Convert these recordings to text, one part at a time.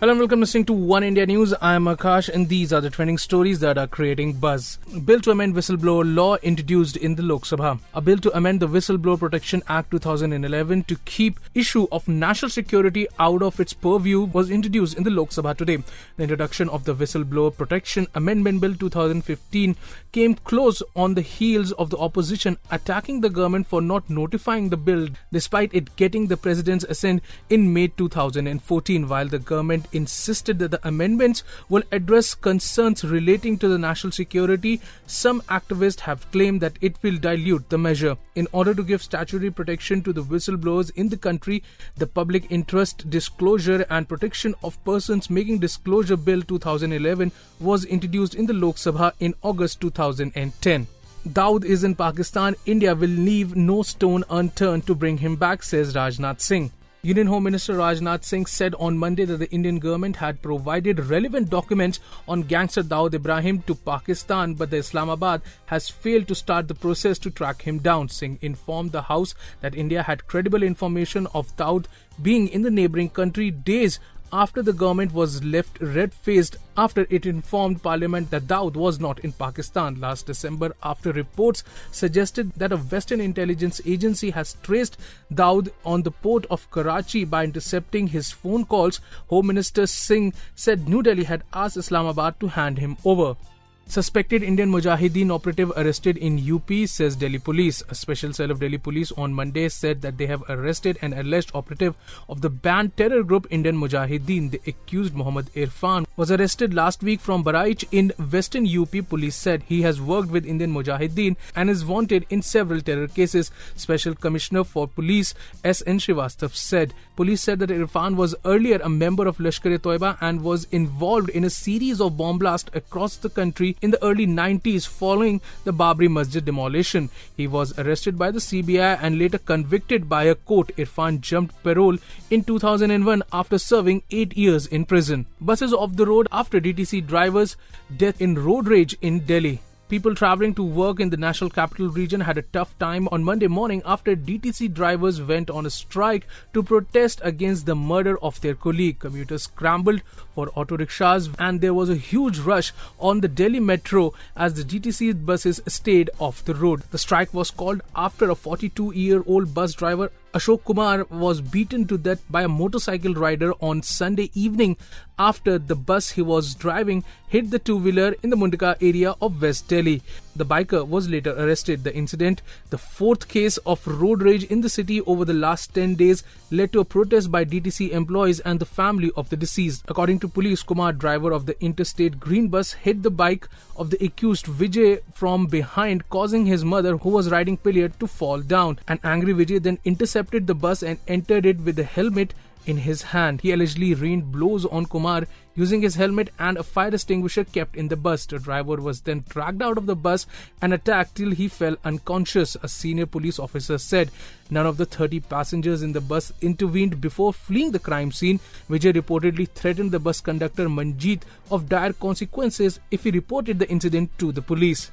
Hello and welcome listening to One India News. I am Akash and these are the trending stories that are creating buzz. Bill to amend whistleblower law introduced in the Lok Sabha. A bill to amend the Whistleblower Protection Act 2011 to keep issue of national security out of its purview was introduced in the Lok Sabha today. The introduction of the Whistleblower Protection Amendment Bill 2015 came close on the heels of the opposition attacking the government for not notifying the bill despite it getting the president's assent in May 2014, while the government insisted that the amendments will address concerns relating to the national security. Some activists have claimed that it will dilute the measure. In order to give statutory protection to the whistleblowers in the country, the Public Interest Disclosure and Protection of Persons Making Disclosure Bill 2011 was introduced in the Lok Sabha in August 2010. Dawood is in Pakistan. India will leave no stone unturned to bring him back, says Rajnath Singh. Union Home Minister Rajnath Singh said on Monday that the Indian government had provided relevant documents on gangster Dawood Ibrahim to Pakistan, but the Islamabad has failed to start the process to track him down. Singh informed the House that India had credible information of Dawood being in the neighbouring country days after the government was left red-faced after it informed Parliament that Dawood was not in Pakistan last December, after reports suggested that a Western intelligence agency has traced Dawood on the port of Karachi by intercepting his phone calls. Home Minister Singh said New Delhi had asked Islamabad to hand him over. Suspected Indian Mujahideen operative arrested in UP, says Delhi Police. A special cell of Delhi Police on Monday said that they have arrested an alleged operative of the banned terror group Indian Mujahideen. The accused Mohammad Irfan was arrested last week from Baraich in western UP. Police said he has worked with Indian Mujahideen and is wanted in several terror cases. Special Commissioner for Police S.N. Srivastav said. Police said that Irfan was earlier a member of Lashkar-e-Toiba and was involved in a series of bomb blasts across the country in the early 90s following the Babri Masjid demolition. He was arrested by the CBI and later convicted by a court. Irfan jumped parole in 2001 after serving 8 years in prison. Buses off the road after DTC driver's death in road rage in Delhi. People travelling to work in the National Capital Region had a tough time on Monday morning after DTC drivers went on a strike to protest against the murder of their colleague. Commuters scrambled for autorickshaws and there was a huge rush on the Delhi metro as the DTC buses stayed off the road. The strike was called after a 42-year-old bus driver Ashok Kumar was beaten to death by a motorcycle rider on Sunday evening after the bus he was driving hit the two-wheeler in the Mundaka area of West Delhi. The biker was later arrested. The incident, the fourth case of road rage in the city over the last 10 days, led to a protest by DTC employees and the family of the deceased. According to police, Kumar, driver of the interstate green bus, hit the bike of the accused Vijay from behind, causing his mother, who was riding pillion, to fall down. An angry Vijay then intercepted the bus and entered it with the helmet in his hand. He allegedly rained blows on Kumar using his helmet and a fire extinguisher kept in the bus. The driver was then dragged out of the bus and attacked till he fell unconscious. A senior police officer said none of the 30 passengers in the bus intervened before fleeing the crime scene. Vijay reportedly threatened the bus conductor Manjeet of dire consequences if he reported the incident to the police.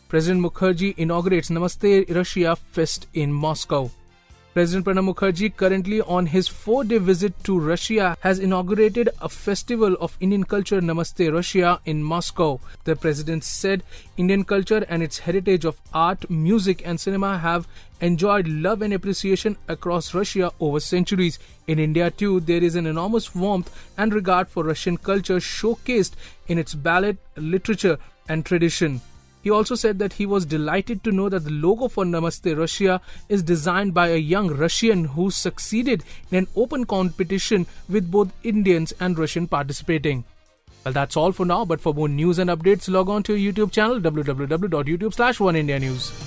President Mukherjee inaugurates Namaste Russia fest in Moscow. President Pranab Mukherjee, currently on his 4-day visit to Russia, has inaugurated a festival of Indian culture, Namaste Russia, in Moscow. The president said Indian culture and its heritage of art, music and cinema have enjoyed love and appreciation across Russia over centuries. In India too, there is an enormous warmth and regard for Russian culture showcased in its ballet, literature and tradition. He also said that he was delighted to know that the logo for Namaste Russia is designed by a young Russian who succeeded in an open competition with both Indians and Russian participating. Well, that's all for now, but for more news and updates, log on to our YouTube channel www.youtube.com/OneIndiaNews.